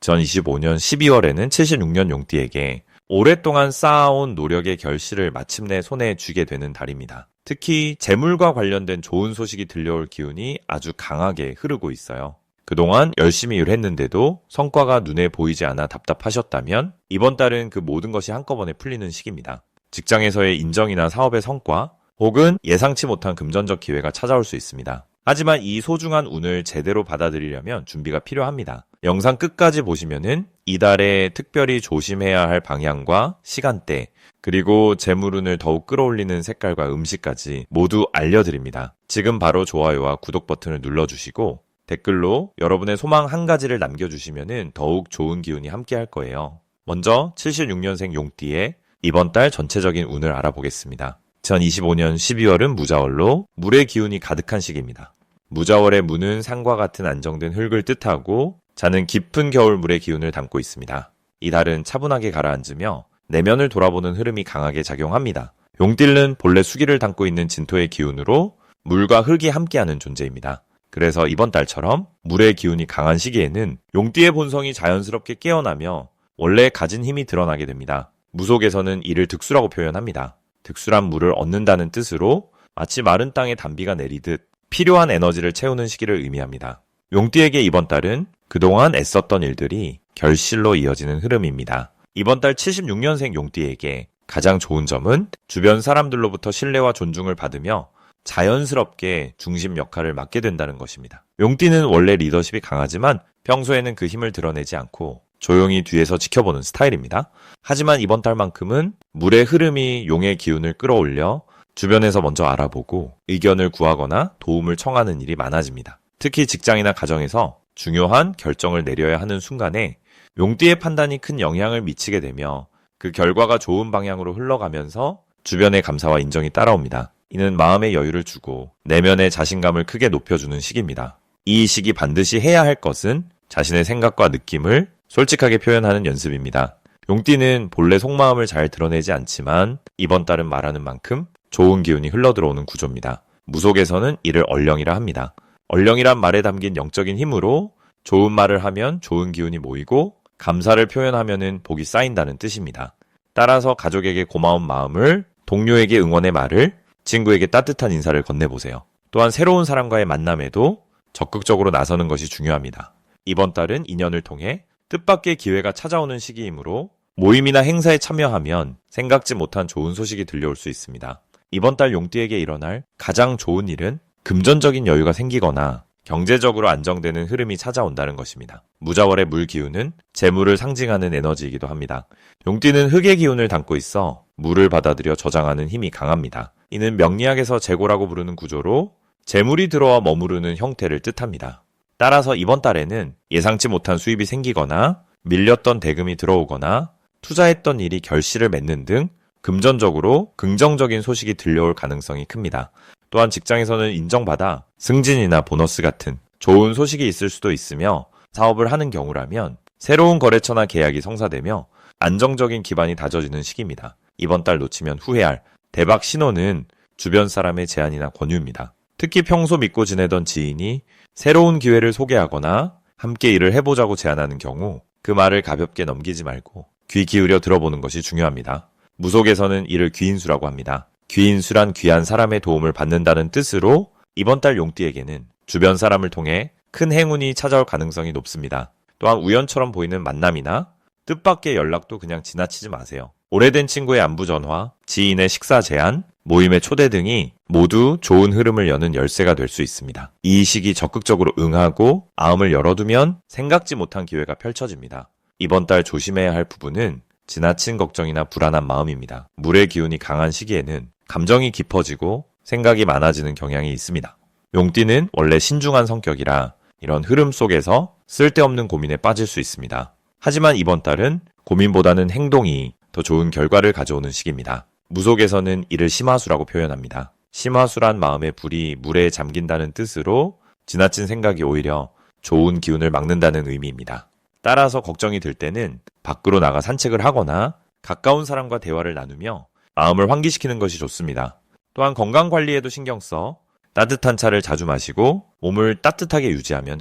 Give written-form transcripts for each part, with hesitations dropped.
2025년 12월에는 76년 용띠에게 오랫동안 쌓아온 노력의 결실을 마침내 손에 쥐게 되는 달입니다. 특히 재물과 관련된 좋은 소식이 들려올 기운이 아주 강하게 흐르고 있어요. 그동안 열심히 일했는데도 성과가 눈에 보이지 않아 답답하셨다면 이번 달은 그 모든 것이 한꺼번에 풀리는 시기입니다. 직장에서의 인정이나 사업의 성과 혹은 예상치 못한 금전적 기회가 찾아올 수 있습니다. 하지만 이 소중한 운을 제대로 받아들이려면 준비가 필요합니다. 영상 끝까지 보시면은 이달에 특별히 조심해야 할 방향과 시간대, 그리고 재물운을 더욱 끌어올리는 색깔과 음식까지 모두 알려드립니다. 지금 바로 좋아요와 구독 버튼을 눌러주시고 댓글로 여러분의 소망 한 가지를 남겨주시면은 더욱 좋은 기운이 함께 할 거예요. 먼저 76년생 용띠의 이번 달 전체적인 운을 알아보겠습니다. 2025년 12월은 무자월로 물의 기운이 가득한 시기입니다. 무자월의 무는 산과 같은 안정된 흙을 뜻하고 자는 깊은 겨울물의 기운을 담고 있습니다. 이 달은 차분하게 가라앉으며 내면을 돌아보는 흐름이 강하게 작용합니다. 용띠는 본래 수기를 담고 있는 진토의 기운으로 물과 흙이 함께하는 존재입니다. 그래서 이번 달처럼 물의 기운이 강한 시기에는 용띠의 본성이 자연스럽게 깨어나며 원래 가진 힘이 드러나게 됩니다. 무속에서는 이를 득수라고 표현합니다. 득수란 물을 얻는다는 뜻으로 마치 마른 땅에 단비가 내리듯 필요한 에너지를 채우는 시기를 의미합니다. 용띠에게 이번 달은 그동안 애썼던 일들이 결실로 이어지는 흐름입니다. 이번 달 76년생 용띠에게 가장 좋은 점은 주변 사람들로부터 신뢰와 존중을 받으며 자연스럽게 중심 역할을 맡게 된다는 것입니다. 용띠는 원래 리더십이 강하지만 평소에는 그 힘을 드러내지 않고 조용히 뒤에서 지켜보는 스타일입니다. 하지만 이번 달만큼은 물의 흐름이 용의 기운을 끌어올려 주변에서 먼저 알아보고 의견을 구하거나 도움을 청하는 일이 많아집니다. 특히 직장이나 가정에서 중요한 결정을 내려야 하는 순간에 용띠의 판단이 큰 영향을 미치게 되며 그 결과가 좋은 방향으로 흘러가면서 주변의 감사와 인정이 따라옵니다. 이는 마음의 여유를 주고 내면의 자신감을 크게 높여주는 시기입니다. 이 시기 반드시 해야 할 것은 자신의 생각과 느낌을 솔직하게 표현하는 연습입니다. 용띠는 본래 속마음을 잘 드러내지 않지만 이번 달은 말하는 만큼 좋은 기운이 흘러들어오는 구조입니다. 무속에서는 이를 얼령이라 합니다. 얼령이란 말에 담긴 영적인 힘으로 좋은 말을 하면 좋은 기운이 모이고 감사를 표현하면은 복이 쌓인다는 뜻입니다. 따라서 가족에게 고마운 마음을, 동료에게 응원의 말을, 친구에게 따뜻한 인사를 건네보세요. 또한 새로운 사람과의 만남에도 적극적으로 나서는 것이 중요합니다. 이번 달은 인연을 통해 뜻밖의 기회가 찾아오는 시기이므로 모임이나 행사에 참여하면 생각지 못한 좋은 소식이 들려올 수 있습니다. 이번 달 용띠에게 일어날 가장 좋은 일은 금전적인 여유가 생기거나 경제적으로 안정되는 흐름이 찾아온다는 것입니다. 무자월의 물 기운은 재물을 상징하는 에너지이기도 합니다. 용띠는 흙의 기운을 담고 있어 물을 받아들여 저장하는 힘이 강합니다. 이는 명리학에서 재고라고 부르는 구조로 재물이 들어와 머무르는 형태를 뜻합니다. 따라서 이번 달에는 예상치 못한 수입이 생기거나 밀렸던 대금이 들어오거나 투자했던 일이 결실을 맺는 등 금전적으로 긍정적인 소식이 들려올 가능성이 큽니다. 또한 직장에서는 인정받아 승진이나 보너스 같은 좋은 소식이 있을 수도 있으며 사업을 하는 경우라면 새로운 거래처나 계약이 성사되며 안정적인 기반이 다져지는 시기입니다. 이번 달 놓치면 후회할 대박 신호는 주변 사람의 제안이나 권유입니다. 특히 평소 믿고 지내던 지인이 새로운 기회를 소개하거나 함께 일을 해보자고 제안하는 경우 그 말을 가볍게 넘기지 말고 귀 기울여 들어보는 것이 중요합니다. 무속에서는 이를 귀인수라고 합니다. 귀인수란 귀한 사람의 도움을 받는다는 뜻으로 이번 달 용띠에게는 주변 사람을 통해 큰 행운이 찾아올 가능성이 높습니다. 또한 우연처럼 보이는 만남이나 뜻밖의 연락도 그냥 지나치지 마세요. 오래된 친구의 안부 전화, 지인의 식사 제안, 모임의 초대 등이 모두 좋은 흐름을 여는 열쇠가 될 수 있습니다. 이 시기 적극적으로 응하고 마음을 열어두면 생각지 못한 기회가 펼쳐집니다. 이번 달 조심해야 할 부분은 지나친 걱정이나 불안한 마음입니다. 물의 기운이 강한 시기에는 감정이 깊어지고 생각이 많아지는 경향이 있습니다. 용띠는 원래 신중한 성격이라 이런 흐름 속에서 쓸데없는 고민에 빠질 수 있습니다. 하지만 이번 달은 고민보다는 행동이 더 좋은 결과를 가져오는 시기입니다. 무속에서는 이를 심화수라고 표현합니다. 심화수란 마음의 불이 물에 잠긴다는 뜻으로 지나친 생각이 오히려 좋은 기운을 막는다는 의미입니다. 따라서 걱정이 들 때는 밖으로 나가 산책을 하거나 가까운 사람과 대화를 나누며 마음을 환기시키는 것이 좋습니다. 또한 건강관리에도 신경 써 따뜻한 차를 자주 마시고 몸을 따뜻하게 유지하면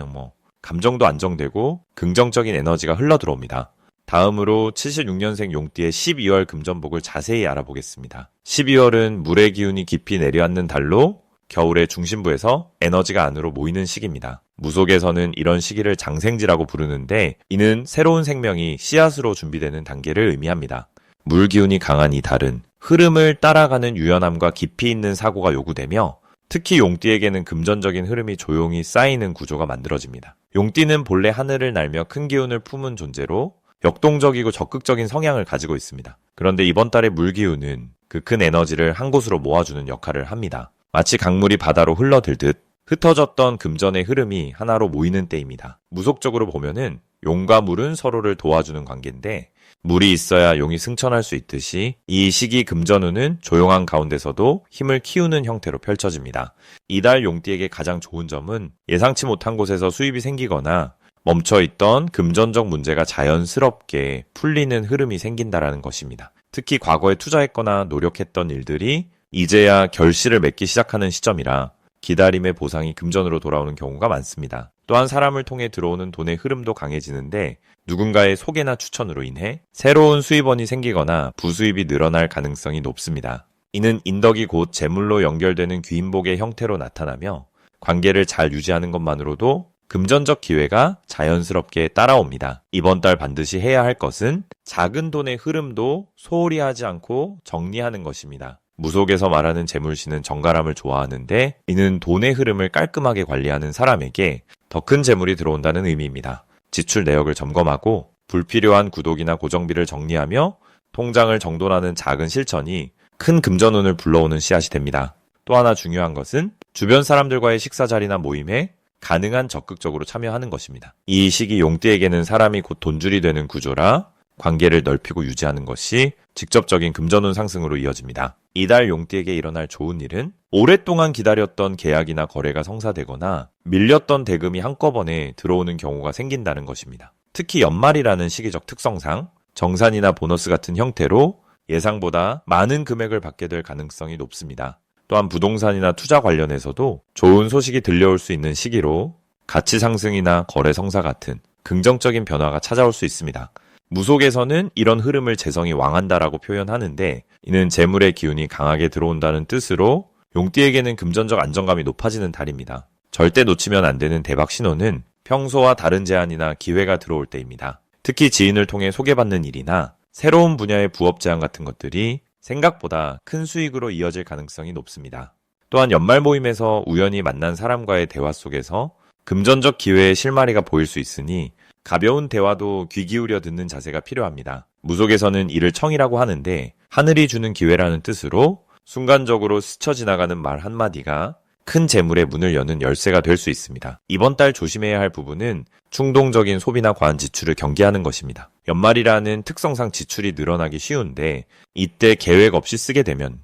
감정도 안정되고 긍정적인 에너지가 흘러들어옵니다. 다음으로 76년생 용띠의 12월 금전복을 자세히 알아보겠습니다. 12월은 물의 기운이 깊이 내려앉는 달로 겨울의 중심부에서 에너지가 안으로 모이는 시기입니다. 무속에서는 이런 시기를 장생지라고 부르는데 이는 새로운 생명이 씨앗으로 준비되는 단계를 의미합니다. 물 기운이 강한 이 달은 흐름을 따라가는 유연함과 깊이 있는 사고가 요구되며 특히 용띠에게는 금전적인 흐름이 조용히 쌓이는 구조가 만들어집니다. 용띠는 본래 하늘을 날며 큰 기운을 품은 존재로 역동적이고 적극적인 성향을 가지고 있습니다. 그런데 이번 달의 물 기운은 그 큰 에너지를 한 곳으로 모아주는 역할을 합니다. 마치 강물이 바다로 흘러들듯 흩어졌던 금전의 흐름이 하나로 모이는 때입니다. 무속적으로 보면은 용과 물은 서로를 도와주는 관계인데 물이 있어야 용이 승천할 수 있듯이 이 시기 금전운은 조용한 가운데서도 힘을 키우는 형태로 펼쳐집니다. 이달 용띠에게 가장 좋은 점은 예상치 못한 곳에서 수입이 생기거나 멈춰있던 금전적 문제가 자연스럽게 풀리는 흐름이 생긴다라는 것입니다. 특히 과거에 투자했거나 노력했던 일들이 이제야 결실을 맺기 시작하는 시점이라 기다림의 보상이 금전으로 돌아오는 경우가 많습니다. 또한 사람을 통해 들어오는 돈의 흐름도 강해지는데 누군가의 소개나 추천으로 인해 새로운 수입원이 생기거나 부수입이 늘어날 가능성이 높습니다. 이는 인덕이 곧 재물로 연결되는 귀인복의 형태로 나타나며 관계를 잘 유지하는 것만으로도 금전적 기회가 자연스럽게 따라옵니다. 이번 달 반드시 해야 할 것은 작은 돈의 흐름도 소홀히 하지 않고 정리하는 것입니다. 무속에서 말하는 재물신은 정갈함을 좋아하는데 이는 돈의 흐름을 깔끔하게 관리하는 사람에게 더 큰 재물이 들어온다는 의미입니다. 지출 내역을 점검하고 불필요한 구독이나 고정비를 정리하며 통장을 정돈하는 작은 실천이 큰 금전운을 불러오는 씨앗이 됩니다. 또 하나 중요한 것은 주변 사람들과의 식사 자리나 모임에 가능한 적극적으로 참여하는 것입니다. 이 시기 용띠에게는 사람이 곧 돈줄이 되는 구조라 관계를 넓히고 유지하는 것이 직접적인 금전운 상승으로 이어집니다. 이달 용띠에게 일어날 좋은 일은 오랫동안 기다렸던 계약이나 거래가 성사되거나 밀렸던 대금이 한꺼번에 들어오는 경우가 생긴다는 것입니다. 특히 연말이라는 시기적 특성상 정산이나 보너스 같은 형태로 예상보다 많은 금액을 받게 될 가능성이 높습니다. 또한 부동산이나 투자 관련해서도 좋은 소식이 들려올 수 있는 시기로 가치 상승이나 거래 성사 같은 긍정적인 변화가 찾아올 수 있습니다. 무속에서는 이런 흐름을 재성이 왕한다라고 표현하는데 이는 재물의 기운이 강하게 들어온다는 뜻으로 용띠에게는 금전적 안정감이 높아지는 달입니다. 절대 놓치면 안 되는 대박 신호는 평소와 다른 제안이나 기회가 들어올 때입니다. 특히 지인을 통해 소개받는 일이나 새로운 분야의 부업 제안 같은 것들이 생각보다 큰 수익으로 이어질 가능성이 높습니다. 또한 연말 모임에서 우연히 만난 사람과의 대화 속에서 금전적 기회의 실마리가 보일 수 있으니 가벼운 대화도 귀 기울여 듣는 자세가 필요합니다. 무속에서는 이를 청이라고 하는데 하늘이 주는 기회라는 뜻으로 순간적으로 스쳐 지나가는 말 한마디가 큰 재물의 문을 여는 열쇠가 될 수 있습니다. 이번 달 조심해야 할 부분은 충동적인 소비나 과한 지출을 경계하는 것입니다. 연말이라는 특성상 지출이 늘어나기 쉬운데 이때 계획 없이 쓰게 되면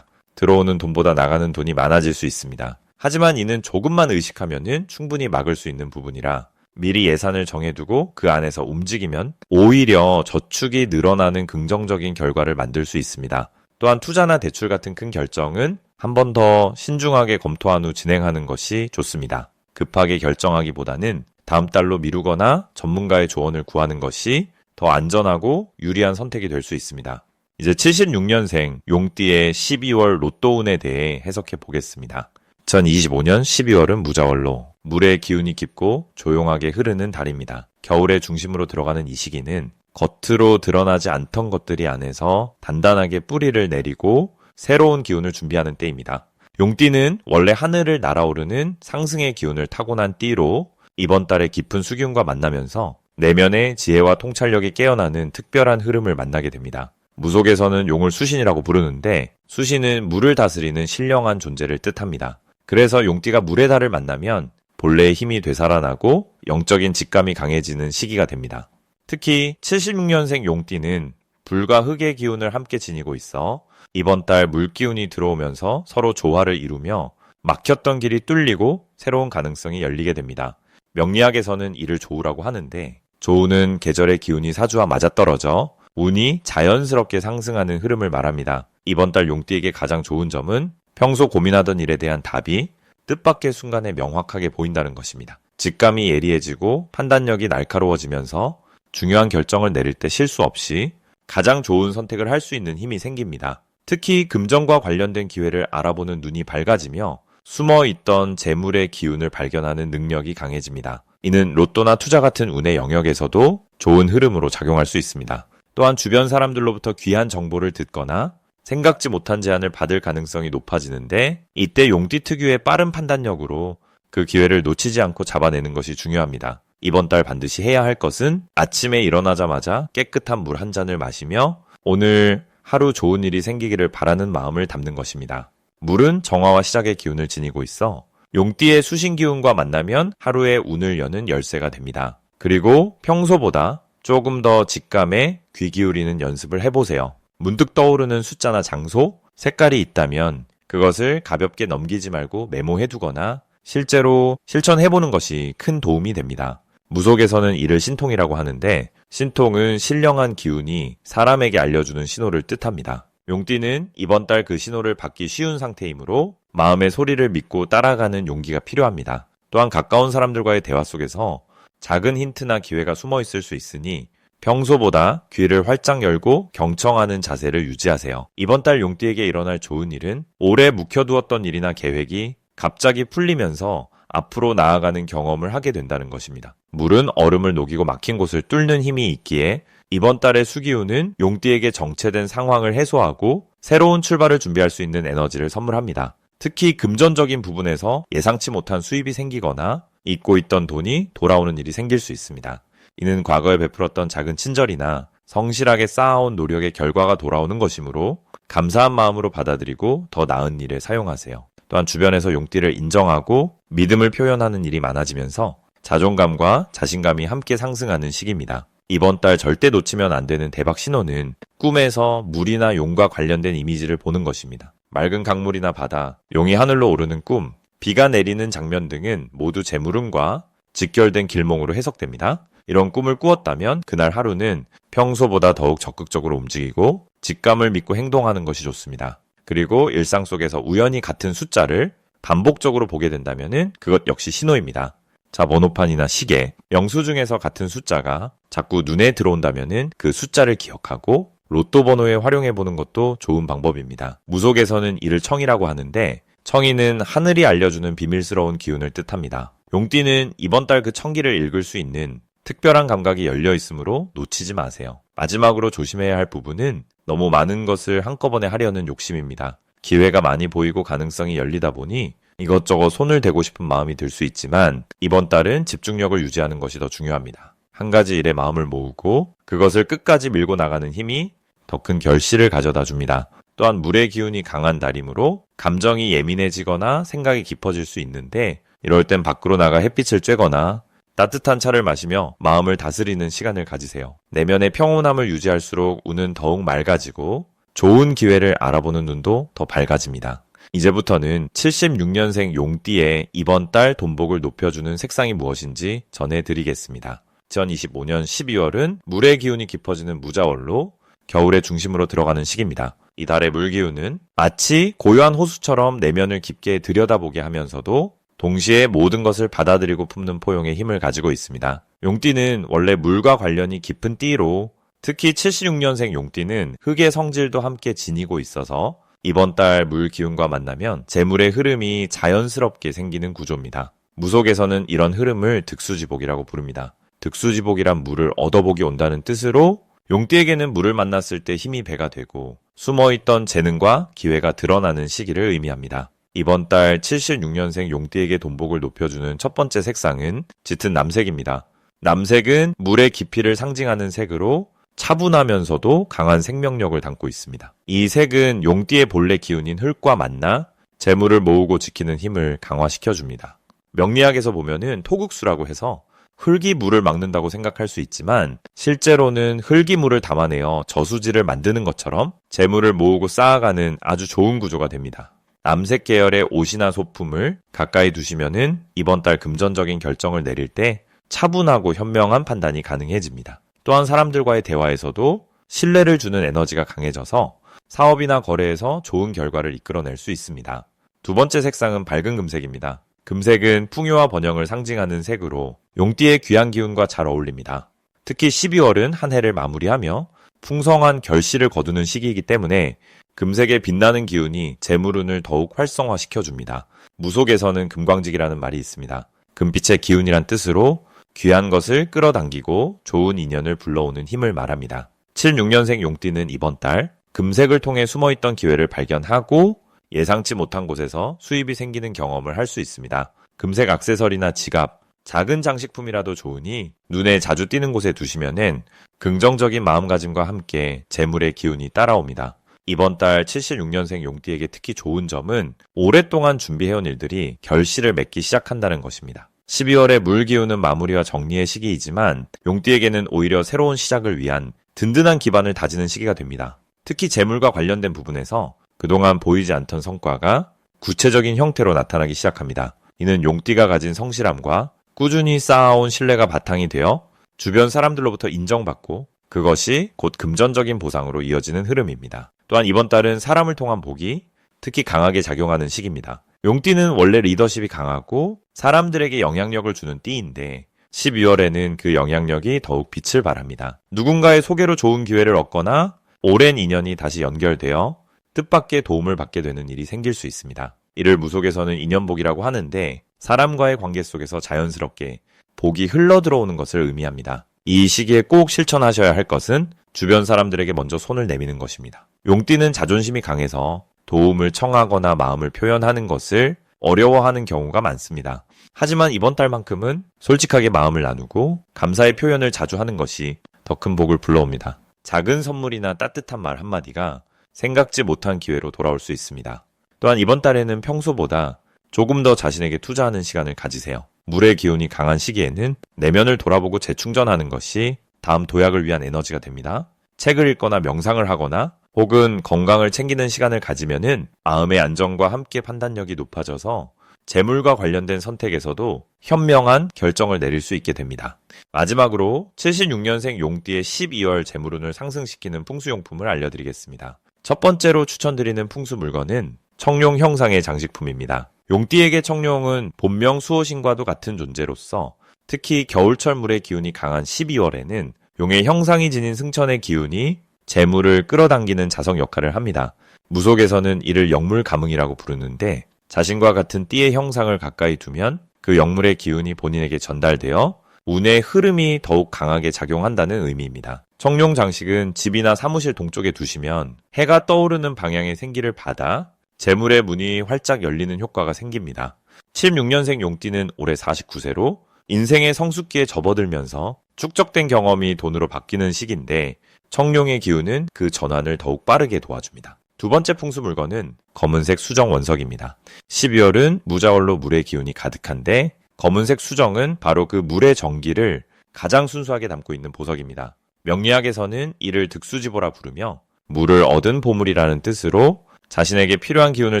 들어오는 돈보다 나가는 돈이 많아질 수 있습니다. 하지만 이는 조금만 의식하면 충분히 막을 수 있는 부분이라 미리 예산을 정해두고 그 안에서 움직이면 오히려 저축이 늘어나는 긍정적인 결과를 만들 수 있습니다. 또한 투자나 대출 같은 큰 결정은 한 번 더 신중하게 검토한 후 진행하는 것이 좋습니다. 급하게 결정하기보다는 다음 달로 미루거나 전문가의 조언을 구하는 것이 더 안전하고 유리한 선택이 될 수 있습니다. 이제 76년생 용띠의 12월 로또운에 대해 해석해 보겠습니다. 2025년 12월은 무자월로 물의 기운이 깊고 조용하게 흐르는 달입니다. 겨울의 중심으로 들어가는 이 시기는 겉으로 드러나지 않던 것들이 안에서 단단하게 뿌리를 내리고 새로운 기운을 준비하는 때입니다. 용띠는 원래 하늘을 날아오르는 상승의 기운을 타고난 띠로 이번 달에 깊은 수기운과 만나면서 내면의 지혜와 통찰력이 깨어나는 특별한 흐름을 만나게 됩니다. 무속에서는 용을 수신이라고 부르는데 수신은 물을 다스리는 신령한 존재를 뜻합니다. 그래서 용띠가 물의 달을 만나면 본래의 힘이 되살아나고 영적인 직감이 강해지는 시기가 됩니다. 특히 76년생 용띠는 불과 흙의 기운을 함께 지니고 있어 이번 달 물기운이 들어오면서 서로 조화를 이루며 막혔던 길이 뚫리고 새로운 가능성이 열리게 됩니다. 명리학에서는 이를 조우라고 하는데 조우는 계절의 기운이 사주와 맞아떨어져 운이 자연스럽게 상승하는 흐름을 말합니다. 이번 달 용띠에게 가장 좋은 점은 평소 고민하던 일에 대한 답이 뜻밖의 순간에 명확하게 보인다는 것입니다. 직감이 예리해지고 판단력이 날카로워지면서 중요한 결정을 내릴 때 실수 없이 가장 좋은 선택을 할 수 있는 힘이 생깁니다. 특히 금전과 관련된 기회를 알아보는 눈이 밝아지며 숨어있던 재물의 기운을 발견하는 능력이 강해집니다. 이는 로또나 투자 같은 운의 영역에서도 좋은 흐름으로 작용할 수 있습니다. 또한 주변 사람들로부터 귀한 정보를 듣거나 생각지 못한 제안을 받을 가능성이 높아지는데 이때 용띠 특유의 빠른 판단력으로 그 기회를 놓치지 않고 잡아내는 것이 중요합니다. 이번 달 반드시 해야 할 것은 아침에 일어나자마자 깨끗한 물 한 잔을 마시며 오늘 하루 좋은 일이 생기기를 바라는 마음을 담는 것입니다. 물은 정화와 시작의 기운을 지니고 있어 용띠의 수신 기운과 만나면 하루의 운을 여는 열쇠가 됩니다. 그리고 평소보다 조금 더 직감에 귀 기울이는 연습을 해보세요. 문득 떠오르는 숫자나 장소, 색깔이 있다면 그것을 가볍게 넘기지 말고 메모해두거나 실제로 실천해보는 것이 큰 도움이 됩니다. 무속에서는 이를 신통이라고 하는데 신통은 신령한 기운이 사람에게 알려주는 신호를 뜻합니다. 용띠는 이번 달 그 신호를 받기 쉬운 상태이므로 마음의 소리를 믿고 따라가는 용기가 필요합니다. 또한 가까운 사람들과의 대화 속에서 작은 힌트나 기회가 숨어 있을 수 있으니 평소보다 귀를 활짝 열고 경청하는 자세를 유지하세요. 이번 달 용띠에게 일어날 좋은 일은 오래 묵혀두었던 일이나 계획이 갑자기 풀리면서 앞으로 나아가는 경험을 하게 된다는 것입니다. 물은 얼음을 녹이고 막힌 곳을 뚫는 힘이 있기에 이번 달의 수기운은 용띠에게 정체된 상황을 해소하고 새로운 출발을 준비할 수 있는 에너지를 선물합니다. 특히 금전적인 부분에서 예상치 못한 수입이 생기거나 잊고 있던 돈이 돌아오는 일이 생길 수 있습니다. 이는 과거에 베풀었던 작은 친절이나 성실하게 쌓아온 노력의 결과가 돌아오는 것이므로 감사한 마음으로 받아들이고 더 나은 일에 사용하세요. 또한 주변에서 용띠를 인정하고 믿음을 표현하는 일이 많아지면서 자존감과 자신감이 함께 상승하는 시기입니다. 이번 달 절대 놓치면 안 되는 대박 신호는 꿈에서 물이나 용과 관련된 이미지를 보는 것입니다. 맑은 강물이나 바다, 용이 하늘로 오르는 꿈, 비가 내리는 장면 등은 모두 재물운과 직결된 길몽으로 해석됩니다. 이런 꿈을 꾸었다면 그날 하루는 평소보다 더욱 적극적으로 움직이고 직감을 믿고 행동하는 것이 좋습니다. 그리고 일상 속에서 우연히 같은 숫자를 반복적으로 보게 된다면 그것 역시 신호입니다. 자, 번호판이나 시계, 영수증에서 같은 숫자가 자꾸 눈에 들어온다면 그 숫자를 기억하고 로또 번호에 활용해보는 것도 좋은 방법입니다. 무속에서는 이를 청이라고 하는데 청이는 하늘이 알려주는 비밀스러운 기운을 뜻합니다. 용띠는 이번 달 그 청기를 읽을 수 있는 특별한 감각이 열려 있으므로 놓치지 마세요. 마지막으로 조심해야 할 부분은 너무 많은 것을 한꺼번에 하려는 욕심입니다. 기회가 많이 보이고 가능성이 열리다 보니 이것저것 손을 대고 싶은 마음이 들 수 있지만 이번 달은 집중력을 유지하는 것이 더 중요합니다. 한 가지 일에 마음을 모으고 그것을 끝까지 밀고 나가는 힘이 더 큰 결실을 가져다 줍니다. 또한 물의 기운이 강한 달이므로 감정이 예민해지거나 생각이 깊어질 수 있는데 이럴 땐 밖으로 나가 햇빛을 쬐거나 따뜻한 차를 마시며 마음을 다스리는 시간을 가지세요. 내면의 평온함을 유지할수록 운은 더욱 맑아지고 좋은 기회를 알아보는 눈도 더 밝아집니다. 이제부터는 76년생 용띠의 이번 달 돈복을 높여주는 색상이 무엇인지 전해드리겠습니다. 2025년 12월은 물의 기운이 깊어지는 무자월로 겨울의 중심으로 들어가는 시기입니다. 이 달의 물 기운은 마치 고요한 호수처럼 내면을 깊게 들여다보게 하면서도 동시에 모든 것을 받아들이고 품는 포용의 힘을 가지고 있습니다. 용띠는 원래 물과 관련이 깊은 띠로 특히 76년생 용띠는 흙의 성질도 함께 지니고 있어서 이번 달 물 기운과 만나면 재물의 흐름이 자연스럽게 생기는 구조입니다. 무속에서는 이런 흐름을 득수지복이라고 부릅니다. 득수지복이란 물을 얻어보기 온다는 뜻으로 용띠에게는 물을 만났을 때 힘이 배가 되고 숨어있던 재능과 기회가 드러나는 시기를 의미합니다. 이번 달 76년생 용띠에게 돈복을 높여주는 첫 번째 색상은 짙은 남색입니다. 남색은 물의 깊이를 상징하는 색으로 차분하면서도 강한 생명력을 담고 있습니다. 이 색은 용띠의 본래 기운인 흙과 만나 재물을 모으고 지키는 힘을 강화시켜줍니다. 명리학에서 보면은 토국수라고 해서 흙이 물을 막는다고 생각할 수 있지만 실제로는 흙이 물을 담아내어 저수지를 만드는 것처럼 재물을 모으고 쌓아가는 아주 좋은 구조가 됩니다. 남색 계열의 옷이나 소품을 가까이 두시면은 이번 달 금전적인 결정을 내릴 때 차분하고 현명한 판단이 가능해집니다. 또한 사람들과의 대화에서도 신뢰를 주는 에너지가 강해져서 사업이나 거래에서 좋은 결과를 이끌어낼 수 있습니다. 두 번째 색상은 밝은 금색입니다. 금색은 풍요와 번영을 상징하는 색으로 용띠의 귀한 기운과 잘 어울립니다. 특히 12월은 한 해를 마무리하며 풍성한 결실을 거두는 시기이기 때문에 금색의 빛나는 기운이 재물운을 더욱 활성화시켜줍니다. 무속에서는 금광직이라는 말이 있습니다. 금빛의 기운이란 뜻으로 귀한 것을 끌어당기고 좋은 인연을 불러오는 힘을 말합니다. 76년생 용띠는 이번 달 금색을 통해 숨어있던 기회를 발견하고 예상치 못한 곳에서 수입이 생기는 경험을 할 수 있습니다. 금색 액세서리나 지갑, 작은 장식품이라도 좋으니 눈에 자주 띄는 곳에 두시면은 긍정적인 마음가짐과 함께 재물의 기운이 따라옵니다. 이번 달 76년생 용띠에게 특히 좋은 점은 오랫동안 준비해온 일들이 결실을 맺기 시작한다는 것입니다. 12월의 물 기운은 마무리와 정리의 시기이지만 용띠에게는 오히려 새로운 시작을 위한 든든한 기반을 다지는 시기가 됩니다. 특히 재물과 관련된 부분에서 그동안 보이지 않던 성과가 구체적인 형태로 나타나기 시작합니다. 이는 용띠가 가진 성실함과 꾸준히 쌓아온 신뢰가 바탕이 되어 주변 사람들로부터 인정받고 그것이 곧 금전적인 보상으로 이어지는 흐름입니다. 또한 이번 달은 사람을 통한 복이 특히 강하게 작용하는 시기입니다. 용띠는 원래 리더십이 강하고 사람들에게 영향력을 주는 띠인데 12월에는 그 영향력이 더욱 빛을 발합니다. 누군가의 소개로 좋은 기회를 얻거나 오랜 인연이 다시 연결되어 뜻밖의 도움을 받게 되는 일이 생길 수 있습니다. 이를 무속에서는 인연복이라고 하는데 사람과의 관계 속에서 자연스럽게 복이 흘러들어오는 것을 의미합니다. 이 시기에 꼭 실천하셔야 할 것은 주변 사람들에게 먼저 손을 내미는 것입니다. 용띠는 자존심이 강해서 도움을 청하거나 마음을 표현하는 것을 어려워하는 경우가 많습니다. 하지만 이번 달만큼은 솔직하게 마음을 나누고 감사의 표현을 자주 하는 것이 더 큰 복을 불러옵니다. 작은 선물이나 따뜻한 말 한마디가 생각지 못한 기회로 돌아올 수 있습니다. 또한 이번 달에는 평소보다 조금 더 자신에게 투자하는 시간을 가지세요. 물의 기운이 강한 시기에는 내면을 돌아보고 재충전하는 것이 다음 도약을 위한 에너지가 됩니다. 책을 읽거나 명상을 하거나 혹은 건강을 챙기는 시간을 가지면은 마음의 안정과 함께 판단력이 높아져서 재물과 관련된 선택에서도 현명한 결정을 내릴 수 있게 됩니다. 마지막으로 76년생 용띠의 12월 재물운을 상승시키는 풍수용품을 알려드리겠습니다. 첫 번째로 추천드리는 풍수 물건은 청룡 형상의 장식품입니다. 용띠에게 청룡은 본명 수호신과도 같은 존재로서 특히 겨울철 물의 기운이 강한 12월에는 용의 형상이 지닌 승천의 기운이 재물을 끌어당기는 자석 역할을 합니다. 무속에서는 이를 역물감응이라고 부르는데 자신과 같은 띠의 형상을 가까이 두면 그 역물의 기운이 본인에게 전달되어 운의 흐름이 더욱 강하게 작용한다는 의미입니다. 청룡 장식은 집이나 사무실 동쪽에 두시면 해가 떠오르는 방향의 생기를 받아 재물의 문이 활짝 열리는 효과가 생깁니다. 76년생 용띠는 올해 49세로 인생의 성숙기에 접어들면서 축적된 경험이 돈으로 바뀌는 시기인데 청룡의 기운은 그 전환을 더욱 빠르게 도와줍니다. 두 번째 풍수 물건은 검은색 수정 원석입니다. 12월은 무자월로 물의 기운이 가득한데 검은색 수정은 바로 그 물의 정기를 가장 순수하게 담고 있는 보석입니다. 명리학에서는 이를 득수지보라 부르며 물을 얻은 보물이라는 뜻으로 자신에게 필요한 기운을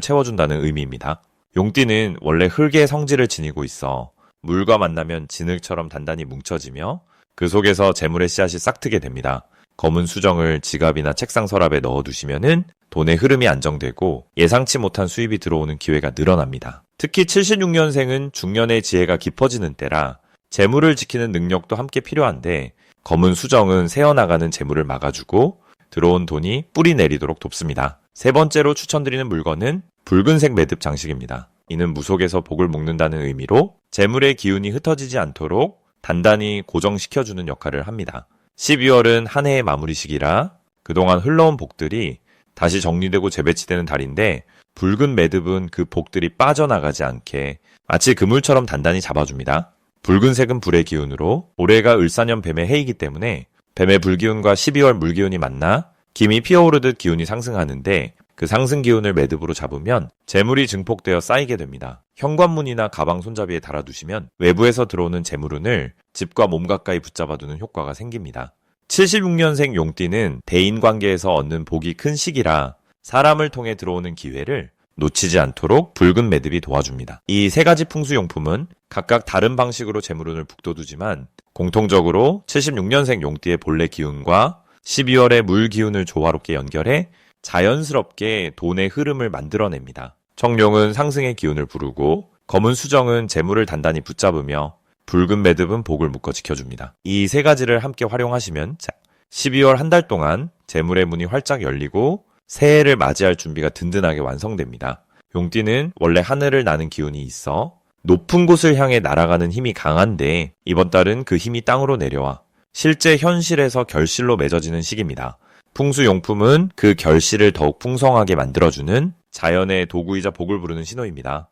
채워준다는 의미입니다. 용띠는 원래 흙의 성질을 지니고 있어 물과 만나면 진흙처럼 단단히 뭉쳐지며 그 속에서 재물의 씨앗이 싹트게 됩니다. 검은 수정을 지갑이나 책상 서랍에 넣어두시면은 돈의 흐름이 안정되고 예상치 못한 수입이 들어오는 기회가 늘어납니다. 특히 76년생은 중년의 지혜가 깊어지는 때라 재물을 지키는 능력도 함께 필요한데 검은 수정은 새어나가는 재물을 막아주고 들어온 돈이 뿌리 내리도록 돕습니다. 세 번째로 추천드리는 물건은 붉은색 매듭 장식입니다. 이는 무속에서 복을 묶는다는 의미로 재물의 기운이 흩어지지 않도록 단단히 고정시켜주는 역할을 합니다. 12월은 한 해의 마무리 시기라 그동안 흘러온 복들이 다시 정리되고 재배치되는 달인데 붉은 매듭은 그 복들이 빠져나가지 않게 마치 그물처럼 단단히 잡아줍니다. 붉은색은 불의 기운으로 올해가 을사년 뱀의 해이기 때문에 뱀의 불기운과 12월 물기운이 만나 김이 피어오르듯 기운이 상승하는데 그 상승 기운을 매듭으로 잡으면 재물이 증폭되어 쌓이게 됩니다. 현관문이나 가방 손잡이에 달아두시면 외부에서 들어오는 재물운을 집과 몸 가까이 붙잡아두는 효과가 생깁니다. 76년생 용띠는 대인관계에서 얻는 복이 큰 시기라 사람을 통해 들어오는 기회를 놓치지 않도록 붉은 매듭이 도와줍니다. 이 세 가지 풍수용품은 각각 다른 방식으로 재물운을 북돋우지만 공통적으로 76년생 용띠의 본래 기운과 12월의 물 기운을 조화롭게 연결해 자연스럽게 돈의 흐름을 만들어냅니다. 청룡은 상승의 기운을 부르고 검은 수정은 재물을 단단히 붙잡으며 붉은 매듭은 복을 묶어 지켜줍니다. 이 세 가지를 함께 활용하시면 12월 한 달 동안 재물의 문이 활짝 열리고 새해를 맞이할 준비가 든든하게 완성됩니다. 용띠는 원래 하늘을 나는 기운이 있어 높은 곳을 향해 날아가는 힘이 강한데 이번 달은 그 힘이 땅으로 내려와 실제 현실에서 결실로 맺어지는 시기입니다. 풍수용품은 그 결실을 더욱 풍성하게 만들어주는 자연의 도구이자 복을 부르는 신호입니다.